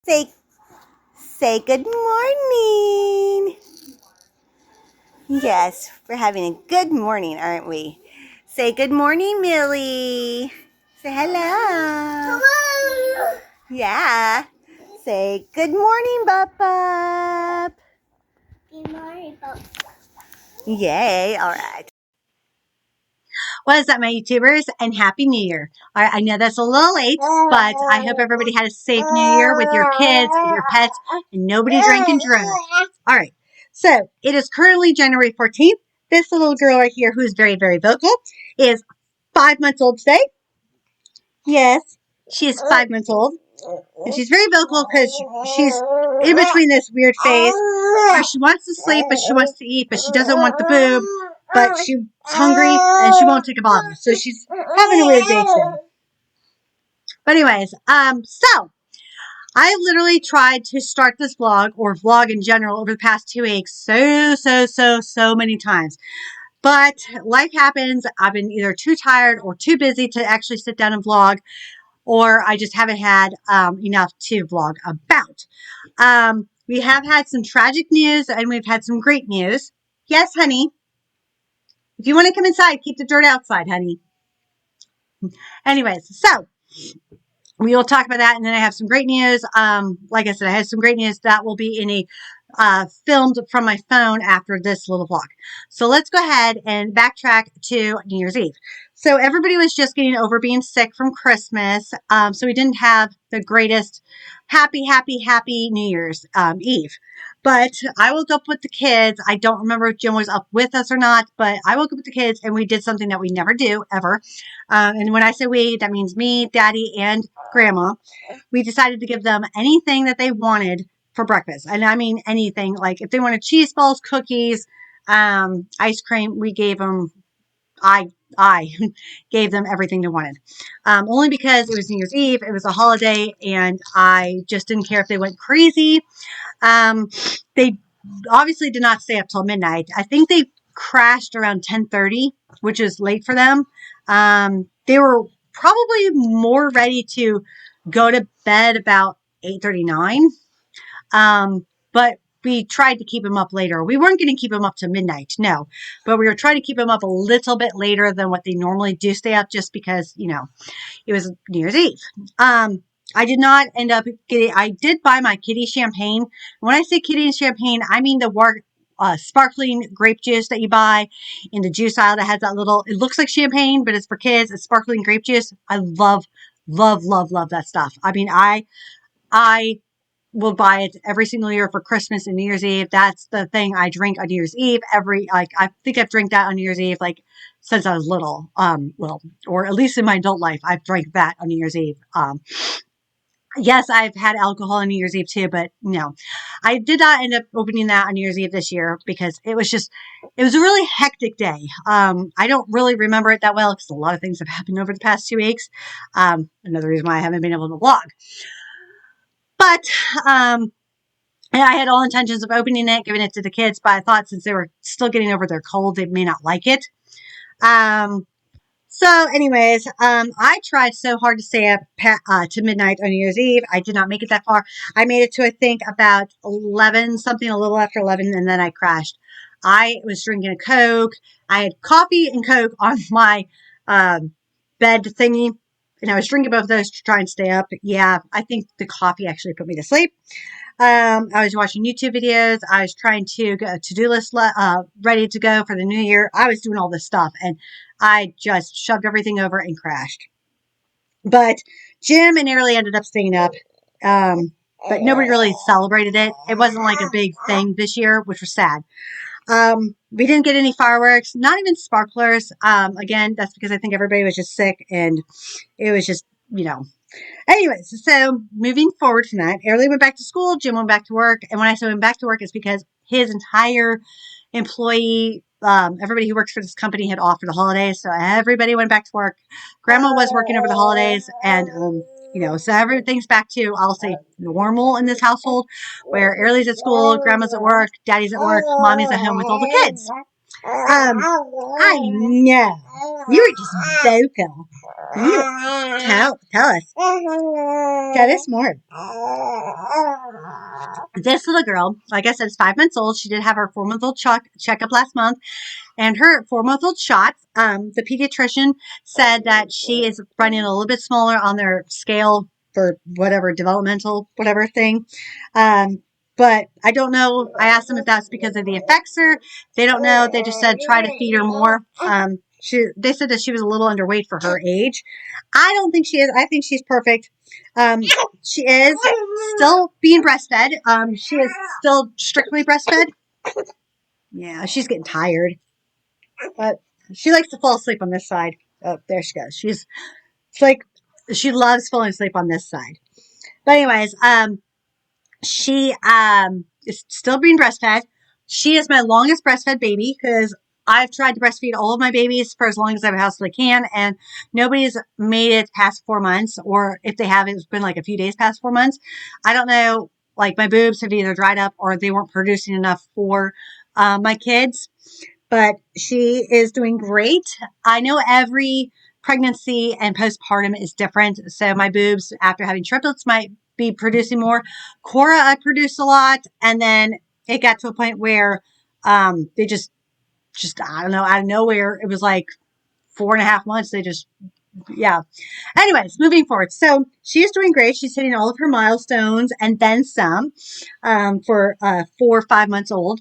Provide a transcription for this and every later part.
Say, say good morning. Yes, we're having a good morning, aren't we? Say good morning, Millie. Say hello. Hello. Yeah. Say good morning, Bop. Good morning, Bop. Yay, all right. What is up, my YouTubers, and Happy New Year. All right, I know that's a little late, but I hope everybody had a safe New Year with your kids, with your pets, and nobody drank and drove. All right, so it is currently January 14th. This little girl right here, who's very, very vocal, is 5 months old today. Yes, she is 5 months old. And she's very vocal because she's in between this weird phase where she wants to sleep, but she wants to eat, but she doesn't want the boob, but she's hungry and she won't take a bottle. So she's having a weird day today. But anyways, so I literally tried to start this vlog or vlog in general over the past 2 weeks so many times. But life happens. I've been either too tired or too busy to actually sit down and vlog, or I just haven't had enough to vlog about. We have had some tragic news and we've had some great news. Yes, honey. If you want to come inside, keep the dirt outside, honey. Anyways, so we will talk about that, and then I have some great news. Like I said, I have some great news that will be in a filmed from my phone after this little vlog. So let's go ahead and backtrack to New Year's Eve. So everybody was just getting over being sick from Christmas, so we didn't have the greatest happy New Year's Eve. But I woke up with the kids. I don't remember if Jim was up with us or not, but I woke up with the kids and we did something that we never do, ever. And when I say we, that means me, Daddy, and Grandma. We decided to give them anything that they wanted for breakfast. And I mean anything. Like if they wanted cheese balls, cookies, ice cream, we gave them, I gave them everything they wanted. Only because it was New Year's Eve, it was a holiday, and I just didn't care if they went crazy. They obviously did not stay up till midnight. I think they crashed around 10:30, which is late for them. They were probably more ready to go to bed about 8:39. But we tried to keep them up later. We weren't going to keep them up to midnight, no. But we were trying to keep them up a little bit later than what they normally do stay up, just because, you know, it was New Year's Eve. I did not end up getting, I did buy my kitty champagne. When I say kitty champagne, I mean the sparkling grape juice that you buy in the juice aisle that has that little, it looks like champagne, but it's for kids. It's sparkling grape juice. I love that stuff. I mean, I will buy it every single year for Christmas and New Year's Eve. That's the thing I drink on New Year's Eve. I think I've drank that on New Year's Eve, like, since I was little. Well, or at least in my adult life, I've drank that on New Year's Eve. Yes, I've had alcohol on New Year's Eve too, but no, I did not end up opening that on New Year's Eve this year because it was a really hectic day. I don't really remember it that well because a lot of things have happened over the past 2 weeks. Another reason why I haven't been able to vlog. But, and I had all intentions of opening it, giving it to the kids, but I thought since they were still getting over their cold, they may not like it. So anyways, I tried so hard to stay up to midnight on New Year's Eve. I did not make it that far. I made it to, I think, about 11, something a little after 11, and then I crashed. I was drinking a Coke. I had coffee and Coke on my bed thingy, and I was drinking both of those to try and stay up. Yeah, I think the coffee actually put me to sleep. I was watching YouTube videos. I was trying to get a to-do list ready to go for the new year. I was doing all this stuff, and I just shoved everything over and crashed. But Jim and Airly ended up staying up, but nobody really celebrated it. It wasn't like a big thing this year, which was sad. We didn't get any fireworks, not even sparklers. Again, that's because I think everybody was just sick, and it was just, you know. Anyways, so moving forward from that, Airly went back to school, Jim went back to work, and when I say went back to work, it's because his entire employee, everybody who works for this company had off for the holidays, so everybody went back to work. Grandma was working over the holidays, and you know, so everything's back to, I'll say, normal in this household, where Airly's at school, Grandma's at work, Daddy's at work, Mommy's at home with all the kids. I know. You were just vocal. Tell us. Tell us more. This little girl, like I said, is 5 months old. She did have her 4-month-old checkup last month. And her 4-month-old shots, the pediatrician said that she is running a little bit smaller on their scale for whatever developmental, whatever thing. But I don't know. I asked them if that's because of the effexor. They don't know. They just said try to feed her more. They said that she was a little underweight for her age. I don't think she is. I think she's perfect. She is still being breastfed. She is still strictly breastfed. Yeah, she's getting tired. But she likes to fall asleep on this side. Oh, there she goes. She loves falling asleep on this side. But anyways, she is still being breastfed. She is my longest breastfed baby because I've tried to breastfeed all of my babies for as long as I possibly can, and nobody's made it past 4 months, or if they have, it's been like a few days past 4 months. I don't know. Like my boobs have either dried up or they weren't producing enough for my kids. But she is doing great. I know every pregnancy and postpartum is different. So my boobs, after having triplets, might be producing more. Cora, I produced a lot. And then it got to a point where they just, I don't know, out of nowhere, it was like 4.5 months. They just, yeah. Anyways, moving forward. So she is doing great. She's hitting all of her milestones and then some for 4 or 5 months old.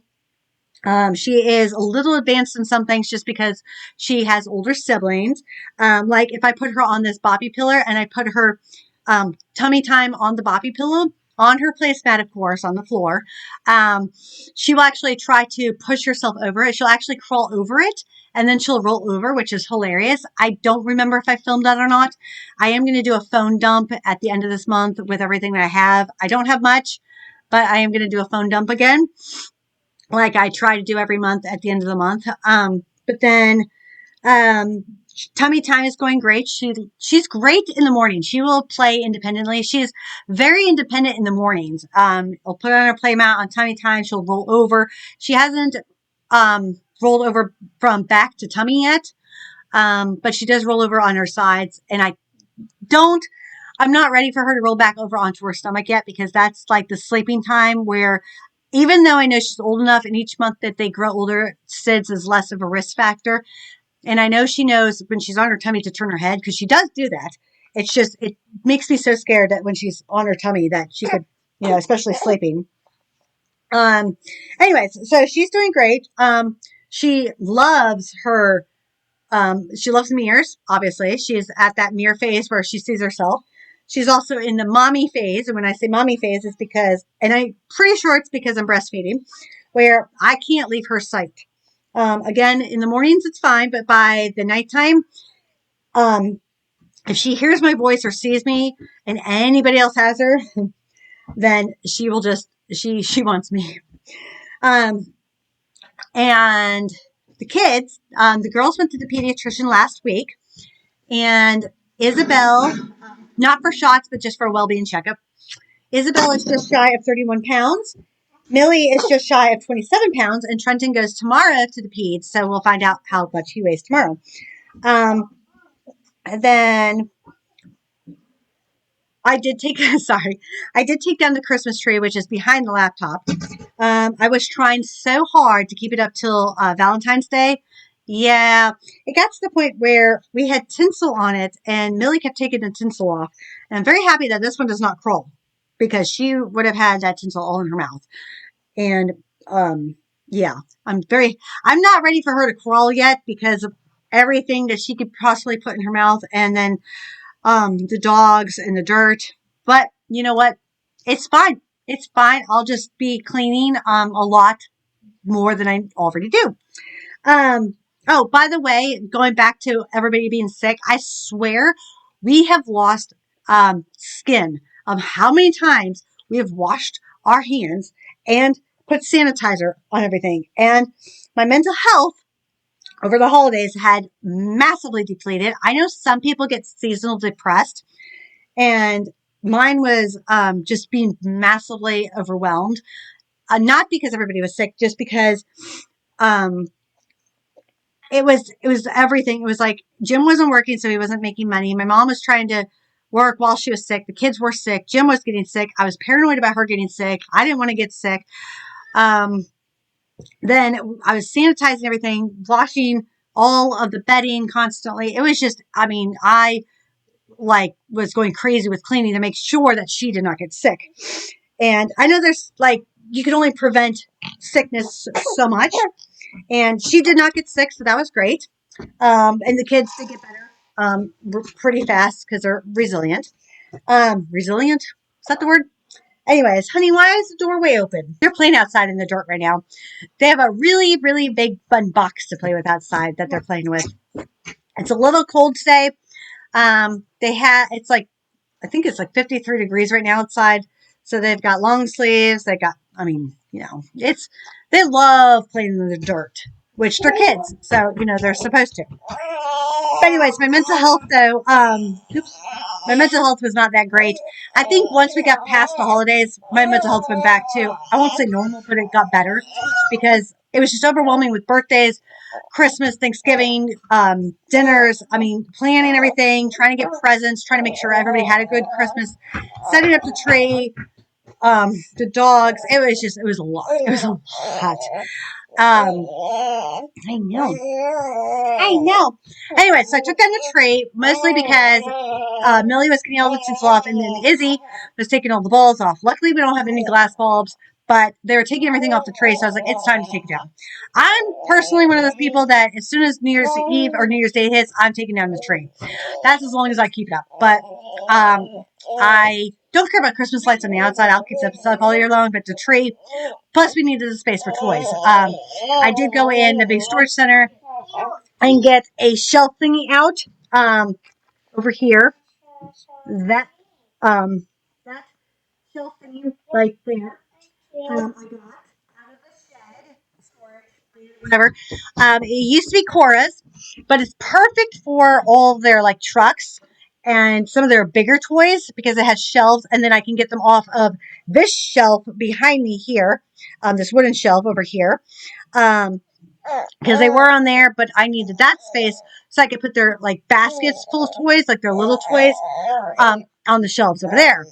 She is a little advanced in some things just because she has older siblings. Like if I put her on this boppy pillow and I put her tummy time on the boppy pillow, on her placemat, of course, on the floor, she will actually try to push herself over it. She'll actually crawl over it and then she'll roll over, which is hilarious. I don't remember if I filmed that or not. I am going to do a phone dump at the end of this month with everything that I have. I don't have much, but I am going to do a phone dump again, like I try to do every month at the end of the month. But then tummy time is going great. She's great in the morning. She will play independently. She is very independent in the mornings. I'll put her on her play mat on tummy time. She'll roll over. She hasn't rolled over from back to tummy yet, but she does roll over on her sides. And I'm not ready for her to roll back over onto her stomach yet, because that's like the sleeping time where, even though I know she's old enough and each month that they grow older, SIDS is less of a risk factor. And I know she knows when she's on her tummy to turn her head, because she does do that. It's just, it makes me so scared that when she's on her tummy that she could, especially sleeping. Anyways, so she's doing great. She loves mirrors, obviously. She's at that mirror phase where she sees herself. She's also in the mommy phase. And when I say mommy phase, it's because, and I'm pretty sure it's because I'm breastfeeding, where I can't leave her sight. Again, in the mornings, it's fine. But by the nighttime, if she hears my voice or sees me and anybody else has her, then she will just, she wants me. And the kids, the girls went to the pediatrician last week, and Isabel, not for shots, but just for a well-being checkup. Isabel is just shy of 31 pounds. Millie is just shy of 27 pounds, and Trenton goes tomorrow to the peds, so we'll find out how much he weighs tomorrow. And then I did take down the Christmas tree, which is behind the laptop. I was trying so hard to keep it up till Valentine's Day. Yeah, it got to the point where we had tinsel on it, and Millie kept taking the tinsel off. And I'm very happy that this one does not crawl, because she would have had that tinsel all in her mouth. And yeah, I'm not ready for her to crawl yet, because of everything that she could possibly put in her mouth, and then the dogs and the dirt. But you know what? It's fine. It's fine. I'll just be cleaning a lot more than I already do. Oh, by the way, going back to everybody being sick, I swear we have lost skin of how many times we have washed our hands and put sanitizer on everything. And my mental health over the holidays had massively depleted. I know some people get seasonal depressed, and mine was just being massively overwhelmed. Not because everybody was sick, just because it was everything. It was like Jim wasn't working, so he wasn't making money. My mom was trying to work while she was sick. The kids were sick. Jim was getting sick. I was paranoid about her getting sick. I didn't want to get sick. Um, then I was sanitizing everything, washing all of the bedding constantly. It was just, I mean, I like was going crazy with cleaning to make sure that she did not get sick. And I know there's like, you can only prevent sickness so much. And she did not get sick, so that was great. And the kids did get better pretty fast because they're resilient. Resilient? Is that the word? Anyways, honey, why is the doorway open? They're playing outside in the dirt right now. They have a really, really big fun box to play with outside that they're playing with. It's a little cold today. It's like, I think it's like 53 degrees right now outside. So they've got long sleeves. They love playing in the dirt, which they're kids. So, they're supposed to. But anyways, my mental health though, my mental health was not that great. I think once we got past the holidays, my mental health went back to, I won't say normal, but it got better because it was just overwhelming with birthdays, Christmas, Thanksgiving, dinners. I mean, planning everything, trying to get presents, trying to make sure everybody had a good Christmas, setting up the tree, the dogs. It was a lot. It was a lot. I know. Anyway, so I took down the tree mostly because Millie was getting all the tinsel off, and then Izzy was taking all the balls off. Luckily, we don't have any glass bulbs, but they were taking everything off the tree, so I was like, it's time to take it down. I'm personally one of those people that as soon as New Year's Eve or New Year's Day hits, I'm taking down the tree. That's as long as I keep it up. But I don't care about Christmas lights on the outside. I'll keep that stuff all year long, but the tree. Plus, we needed a space for toys. I did go in the big storage center and get a shelf thingy out over here. That that shelf thingy right there. I got out of the shed, whatever. It used to be Cora's, but it's perfect for all of their like trucks and some of their bigger toys because it has shelves, and then I can get them off of this shelf behind me here, this wooden shelf over here. Because they were on there, but I needed that space so I could put their like baskets full of toys, like their little toys, on the shelves over there.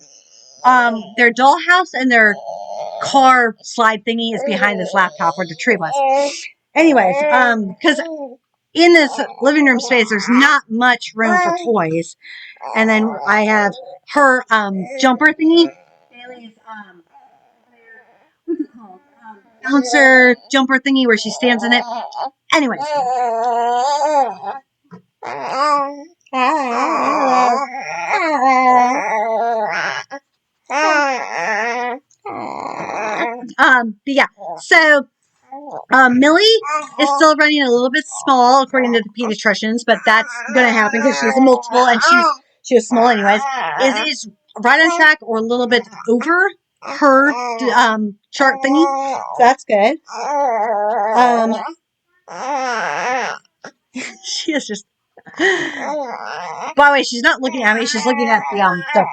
Their dollhouse and their car slide thingy is behind this laptop where the tree was. Anyways, because in this living room space, there's not much room for toys. And then I have her jumper thingy. Bailey's what's it called? Bouncer jumper thingy where she stands in it. Anyways. But yeah, so Millie is still running a little bit small according to the pediatricians, but that's going to happen because she's a multiple and she was small anyways. Is right on track or a little bit over her chart thingy, so that's good. She is just. By the way, she's not looking at me; she's looking at the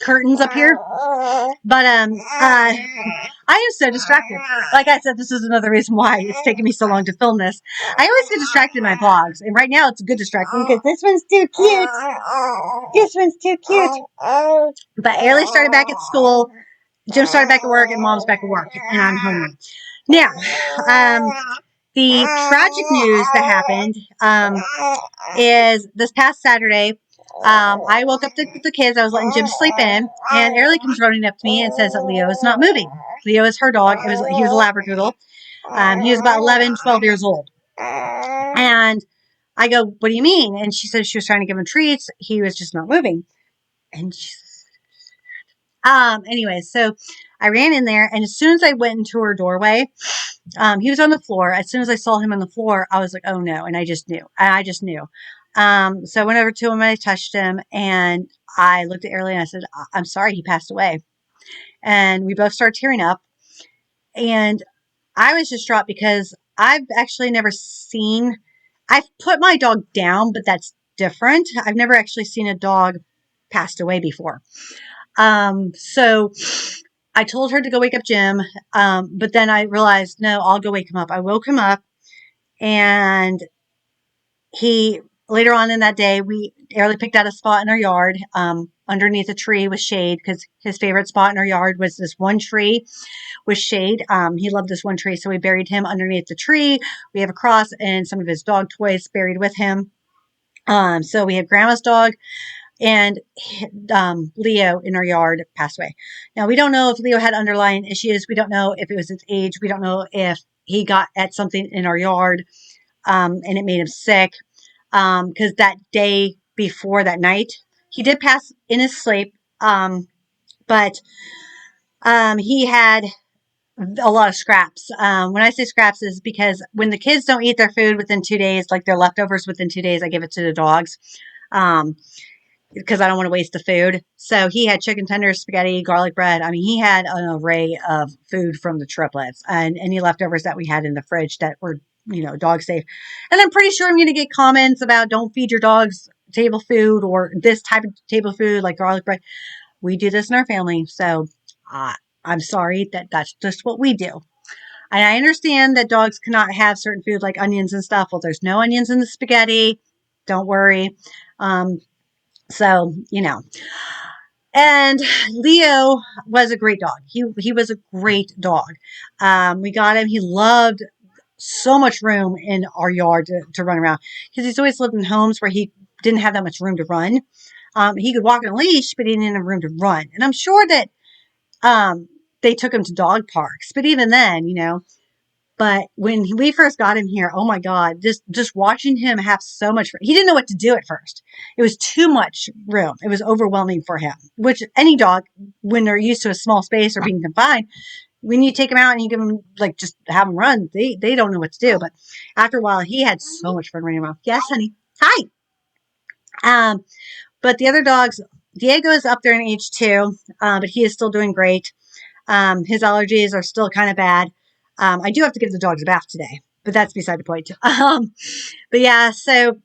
curtains up here. But I am so distracted. Like I said, this is another reason why it's taking me so long to film this. I always get distracted in my vlogs, and right now it's a good distraction because this one's too cute. This one's too cute. But Ailey started back at school, Jim started back at work, and Mom's back at work, and I'm home now. The tragic news that happened is this past Saturday. I woke up the kids. I was letting Jim sleep in, and Airly comes running up to me and says that Leo is not moving. Leo is her dog. He was a Labradoodle. He was about 11, 12 years old. And I go, what do you mean? And she says she was trying to give him treats. He was just not moving. And anyways, so I ran in there, and as soon as I went into her doorway, he was on the floor. As soon as I saw him on the floor, I was like, oh no. And I just knew. So I went over to him and I touched him, and I looked at Airly and I said, I'm sorry, he passed away. And we both started tearing up. And I was distraught because I've actually never I've put my dog down, but that's different. I've never actually seen a dog passed away before. So I told her to go wake up Jim. But then I realized, no, I'll go wake him up. I woke him up, and he later on in that day, we Airly picked out a spot in our yard, underneath a tree with shade, because his favorite spot in our yard was this one tree with shade. He loved this one tree, so we buried him underneath the tree. We have a cross and some of his dog toys buried with him. So we have grandma's dog and Leo in our yard passed away. Now, we don't know if Leo had underlying issues. We don't know if it was his age. We don't know if he got at something in our yard and it made him sick. Because that day before that night, he did pass in his sleep, but he had a lot of scraps. When I say scraps is because when the kids don't eat their food within 2 days, like their leftovers within 2 days, I give it to the dogs. Because I don't want to waste the food. So he had chicken tenders, spaghetti, garlic bread. I mean, he had an array of food from the triplets and any leftovers that we had in the fridge that were, dog safe. And I'm pretty sure I'm going to get comments about don't feed your dogs table food or this type of table food like garlic bread. We do this in our family. So I'm sorry that's just what we do. And I understand that dogs cannot have certain food like onions and stuff. Well, there's no onions in the spaghetti. Don't worry. So, and Leo was a great dog. He was a great dog. We got him. He loved so much room in our yard to run around because he's always lived in homes where he didn't have that much room to run. He could walk on a leash, but he didn't have room to run. And I'm sure that they took him to dog parks, but even then, but when we first got him here, oh my God, just watching him have so much, he didn't know what to do at first. It was too much room. It was overwhelming for him, which any dog, when they're used to a small space or being confined, when you take them out and you give them, just have them run, they don't know what to do. But after a while, he had so much fun running around. Yes, honey. Hi. But the other dogs, Diego is up there in age 2, but he is still doing great. His allergies are still kind of bad. I do have to give the dogs a bath today, but that's beside the point. But yeah, so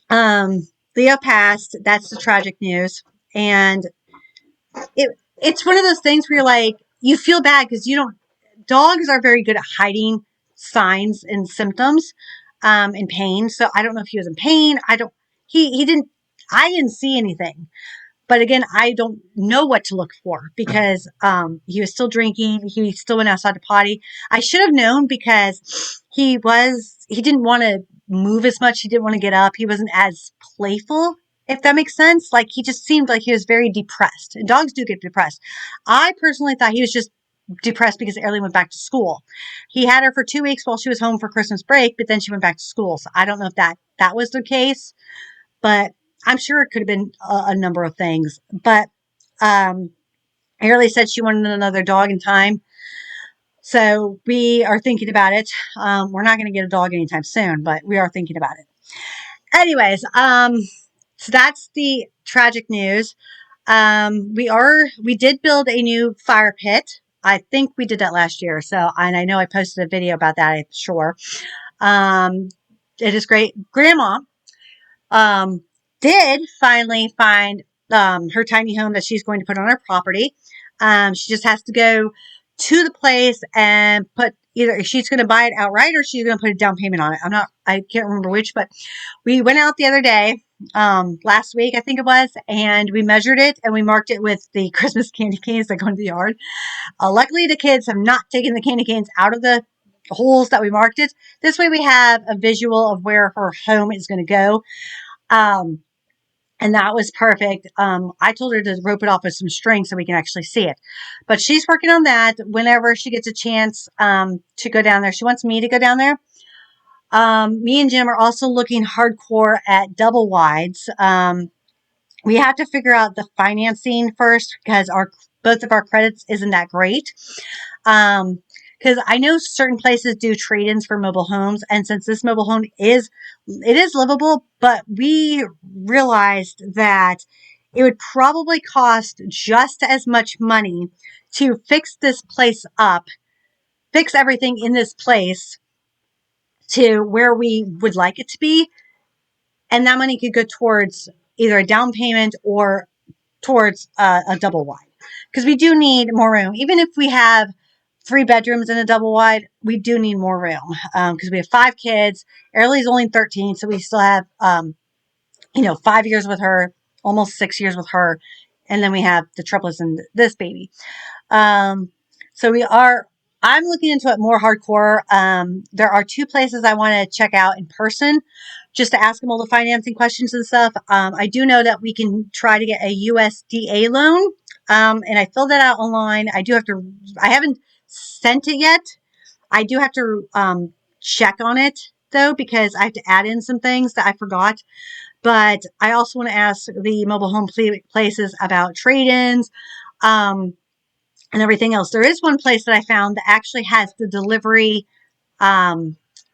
Leo passed. That's the tragic news. And it's one of those things where you're like, you feel bad because dogs are very good at hiding signs and symptoms and pain. So I don't know if he was in pain. He didn't see anything. But again, I don't know what to look for because he was still drinking. He still went outside to potty. I should have known because he didn't want to move as much. He didn't want to get up. He wasn't as playful, if that makes sense. Like he just seemed like he was very depressed. And dogs do get depressed. I personally thought he was just depressed because Airly went back to school. He had her for 2 weeks while she was home for Christmas break, but then she went back to school. So I don't know if that was the case, but I'm sure it could have been a number of things, but Airly said she wanted another dog in time. So we are thinking about it. We're not going to get a dog anytime soon, but we are thinking about it. Anyways, so that's the tragic news. We did build a new fire pit. I think we did that last year. And I know I posted a video about that, I'm sure. It is great. Grandma, did finally find her tiny home that she's going to put on her property. She just has to go to the place and put either she's going to buy it outright or she's going to put a down payment on it. I can't remember which, but we went out the other day, last week, I think it was, and we measured it and we marked it with the Christmas candy canes that go into the yard. Luckily, the kids have not taken the candy canes out of the holes that we marked it. This way we have a visual of where her home is going to go. And that was perfect. I told her to rope it off with some string so we can actually see it. But she's working on that whenever she gets a chance to go down there. She wants me to go down there. Me and Jim are also looking hardcore at double wides. We have to figure out the financing first because both of our credits isn't that great. Because I know certain places do trade-ins for mobile homes, and since this mobile home is livable, but we realized that it would probably cost just as much money to fix this place up, fix everything in this place to where we would like it to be, and that money could go towards either a down payment or towards a double wide, because we do need more room, even if we have 3 bedrooms and a double wide. We do need more room because we have 5 kids. Airlie's only 13, so we still have 5 years with her, almost 6 years with her, and then we have the triplets and this baby. So I'm looking into it more hardcore. There are 2 places I want to check out in person just to ask them all the financing questions and stuff. I do know that we can try to get a USDA loan. And I filled that out online. I haven't sent it yet. I do have to check on it though, because I have to add in some things that I forgot. But I also want to ask the mobile home places about trade-ins and everything else. There is one place that I found that actually has the delivery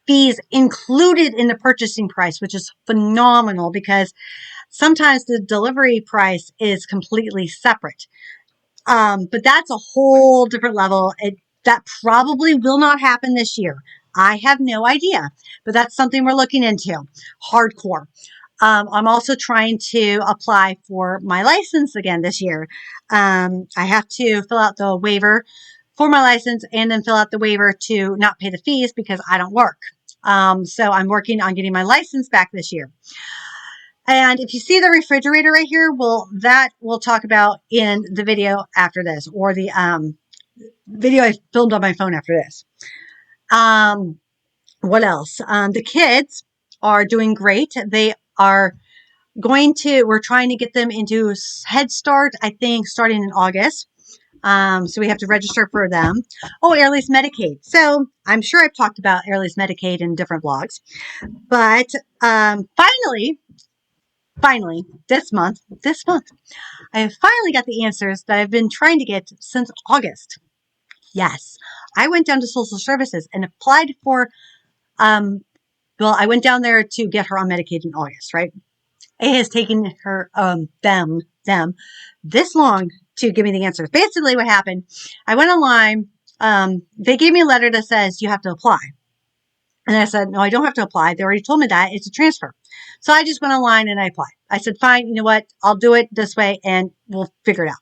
fees included in the purchasing price, which is phenomenal because sometimes the delivery price is completely separate. But that's a whole different level. That probably will not happen this year. I have no idea, but that's something we're looking into hardcore. I'm also trying to apply for my license again this year. I have to fill out the waiver for my license and then fill out the waiver to not pay the fees because I don't work. So I'm working on getting my license back this year. And if you see the refrigerator right here, that we'll talk about in the video after this, or the video I filmed on my phone after this. What else? The kids are doing great. We're trying to get them into Head Start, I think, starting in August. So we have to register for them. Oh, Airlie's Medicaid. So I'm sure I've talked about Airlie's Medicaid in different vlogs. But finally, this month, I have finally got the answers that I've been trying to get since August. Yes, I went down to social services and applied for, I went down there to get her on Medicaid in August, right? It has taken her, them this long to give me the answers. Basically what happened, I went online, they gave me a letter that says you have to apply. And I said, no, I don't have to apply. They already told me that. It's a transfer. So I just went online and I applied. I said, fine, you know what? I'll do it this way and we'll figure it out.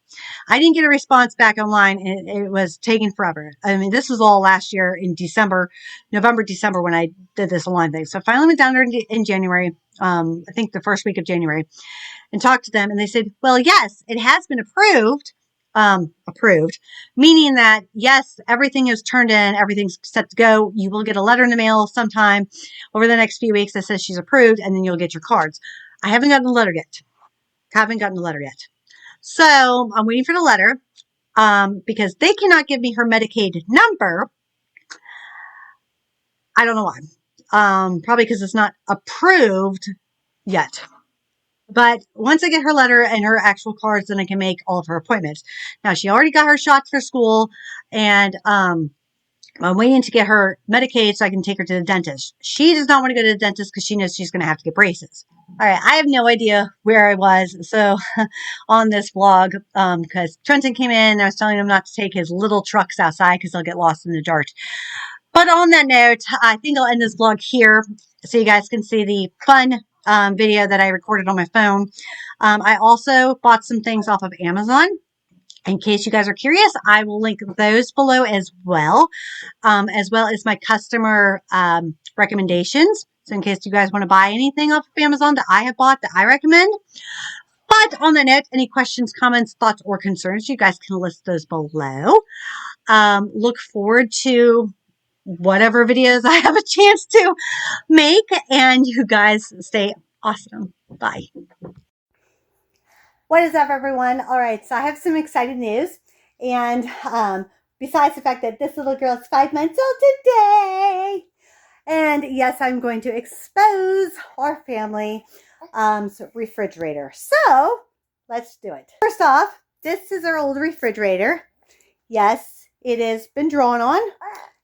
I didn't get a response back online and it was taking forever. I mean, this was all last year in November, December when I did this online thing. So I finally went down there in January, I think the first week of January, and talked to them. And they said, well, yes, it has been approved, meaning that, yes, everything is turned in, everything's set to go. You will get a letter in the mail sometime over the next few weeks that says she's approved, and then you'll get your cards. I haven't gotten the letter yet. So I'm waiting for the letter because they cannot give me her Medicaid number. I don't know why. Probably because it's not approved yet. But once I get her letter and her actual cards, then I can make all of her appointments. Now, she already got her shots for school, and I'm waiting to get her Medicaid so I can take her to the dentist. She does not want to go to the dentist because she knows she's going to have to get braces. All right, I have no idea where I was so on this vlog because Trenton came in and I was telling him not to take his little trucks outside because they'll get lost in the dirt. But on that note, I think I'll end this vlog here so you guys can see the fun video that I recorded on my phone. I also bought some things off of Amazon. In case you guys are curious, I will link those below as well as my customer recommendations. So in case you guys want to buy anything off of Amazon that I have bought that I recommend. But on the note, any questions, comments, thoughts, or concerns, you guys can list those below. Look forward to whatever videos I have a chance to make, and you guys stay awesome. Bye. What is up, everyone? All right, so I have some exciting news, and besides the fact that this little girl is 5 months old today, and yes, I'm going to expose our family refrigerator. So let's do it. First off, this is our old refrigerator. Yes, it has been drawn on.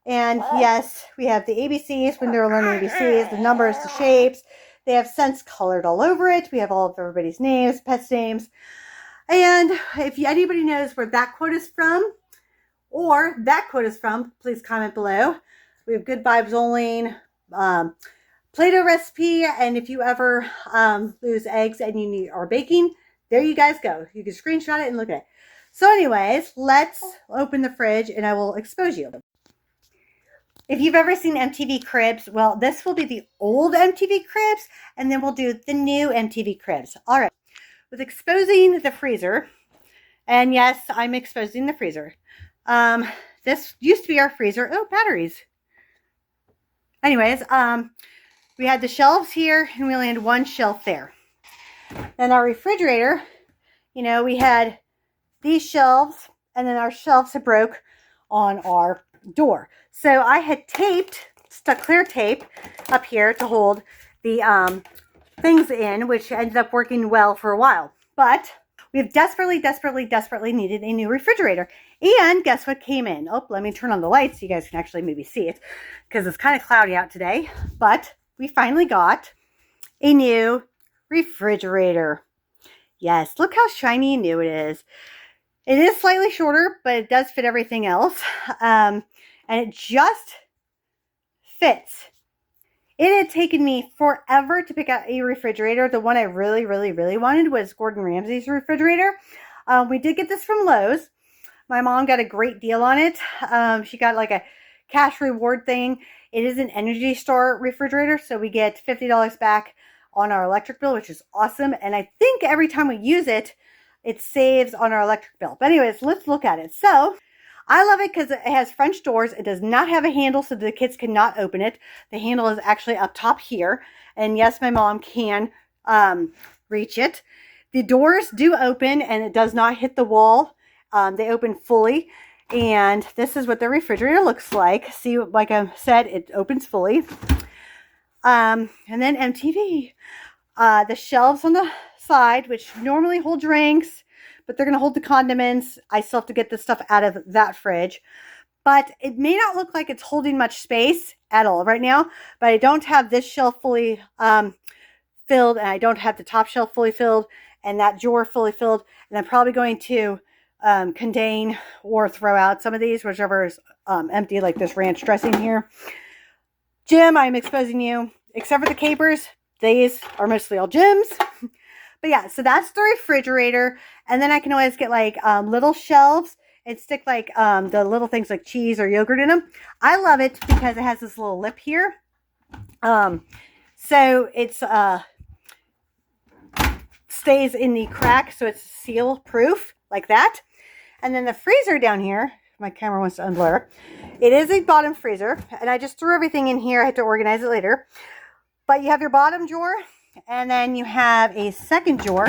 And yes, we have the ABCs when they're learning ABCs, the numbers, the shapes. They have scents colored all over it. We have all of everybody's names, pets' names. And if anybody knows where that quote is from, or that quote is from, please comment below. We have Good Vibes Only, Play-Doh recipe, and if you ever lose eggs and you are baking, there you guys go. You can screenshot it and look at it. So anyways, let's open the fridge and I will expose you. If you've ever seen MTV Cribs, well, this will be the old MTV Cribs, and then we'll do the new MTV Cribs. All right, with exposing the freezer, and yes, I'm exposing the freezer. This used to be our freezer. Oh, batteries. Anyways, we had the shelves here, and we only had one shelf there. Then our refrigerator, you know, we had these shelves, and then our shelves had broke on our door. So I had stuck clear tape up here to hold the things in, which ended up working well for a while. But we have desperately needed a new refrigerator. And guess what came in? Oh, let me turn on the lights so you guys can actually maybe see it, because it's kind of cloudy out today. But we finally got a new refrigerator. Yes, look how shiny and new it is. It is slightly shorter, but it does fit everything else. And it just fits. It had taken me forever to pick out a refrigerator. The one I really wanted was Gordon Ramsay's refrigerator. We did get this from Lowe's. My mom got a great deal on it. She got like a cash reward thing. It is an Energy Star refrigerator, so we get $50 back on our electric bill, which is awesome. And I think every time we use it, it saves on our electric bill. But anyways, let's look at it. So I love it because it has French doors. It does not have a handle, so the kids cannot open it. The handle is actually up top here. And yes, my mom can reach it. The doors do open, and it does not hit the wall. They open fully. And this is what the refrigerator looks like. See, like I said, it opens fully. And then MTV. The shelves on the side, which normally hold drinks, but they're going to hold the condiments. I still have to get the stuff out of that fridge. But it may not look like it's holding much space at all right now. But I don't have this shelf fully filled, and I don't have the top shelf fully filled, and that drawer fully filled. And I'm probably going to contain or throw out some of these, whichever is empty, like this ranch dressing here. Jim, I'm exposing you. Except for the capers, these are mostly all Jim's. But yeah, so that's the refrigerator. And then I can always get like little shelves and stick like the little things like cheese or yogurt in them. I love it because it has this little lip here. So it's stays in the crack, so it's seal proof like that. And then the freezer down here, my camera wants to unblur. It is a bottom freezer, and I just threw everything in here. I have to organize it later. But you have your bottom drawer, and then you have a second drawer,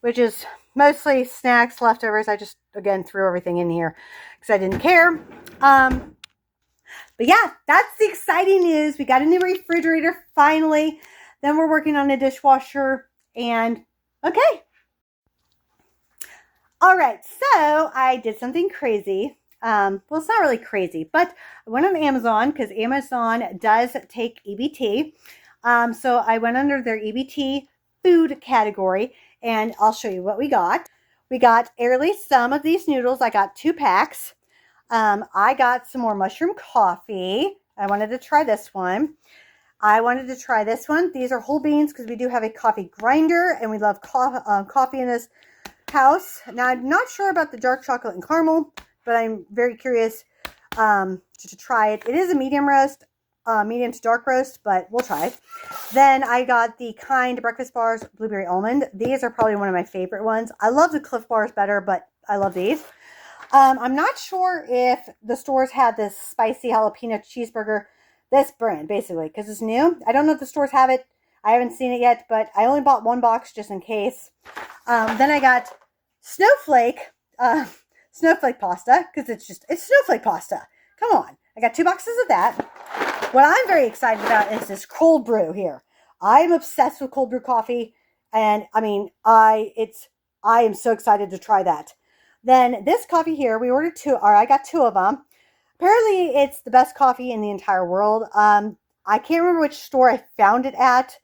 which is mostly snacks, leftovers. I just, again, threw everything in here because I didn't care. But yeah, that's the exciting news. We got a new refrigerator finally. Then we're working on a dishwasher, and okay. All right, so I did something crazy. Well, it's not really crazy, but I went on Amazon because Amazon does take EBT. So I went under their EBT food category, and I'll show you what we got. We got Airly some of these noodles. I got 2 packs. I got some more mushroom coffee. I wanted to try this one. I wanted to try this one. These are whole beans because we do have a coffee grinder, and we love coffee in this house. Now, I'm not sure about the dark chocolate and caramel, but I'm very curious to try it. It is a medium roast, medium to dark roast, but we'll try it. Then I got the Kind breakfast bars, blueberry almond. These are probably one of my favorite ones. I love the Cliff bars better, but I love these. I'm not sure if the stores had this spicy jalapeno cheeseburger, this brand basically, because it's new. I don't know if the stores have it. I haven't seen it yet, but I only bought 1 box just in case. Then I got snowflake pasta, because it's snowflake pasta. Come on. I got 2 boxes of that. What I'm very excited about is this cold brew here. I'm obsessed with cold brew coffee, and I mean, I am so excited to try that. Then this coffee here, we ordered 2, or I got 2 of them. Apparently, it's the best coffee in the entire world. I can't remember which store I found it at,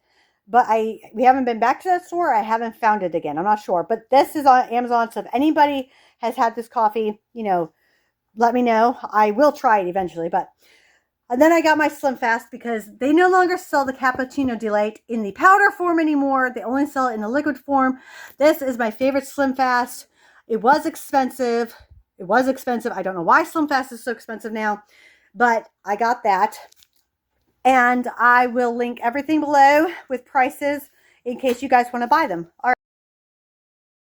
but we haven't been back to that store. I haven't found it again. I'm not sure. But this is on Amazon, so if anybody has had this coffee, you know, let me know. I will try it eventually. And then I got my Slimfast because they no longer sell the Cappucino Delight in the powder form anymore. They only sell it in the liquid form. This is my favorite Slimfast. It was expensive. It was expensive. I don't know why Slimfast is so expensive now, but I got that. And I will link everything below with prices in case you guys want to buy them. All right.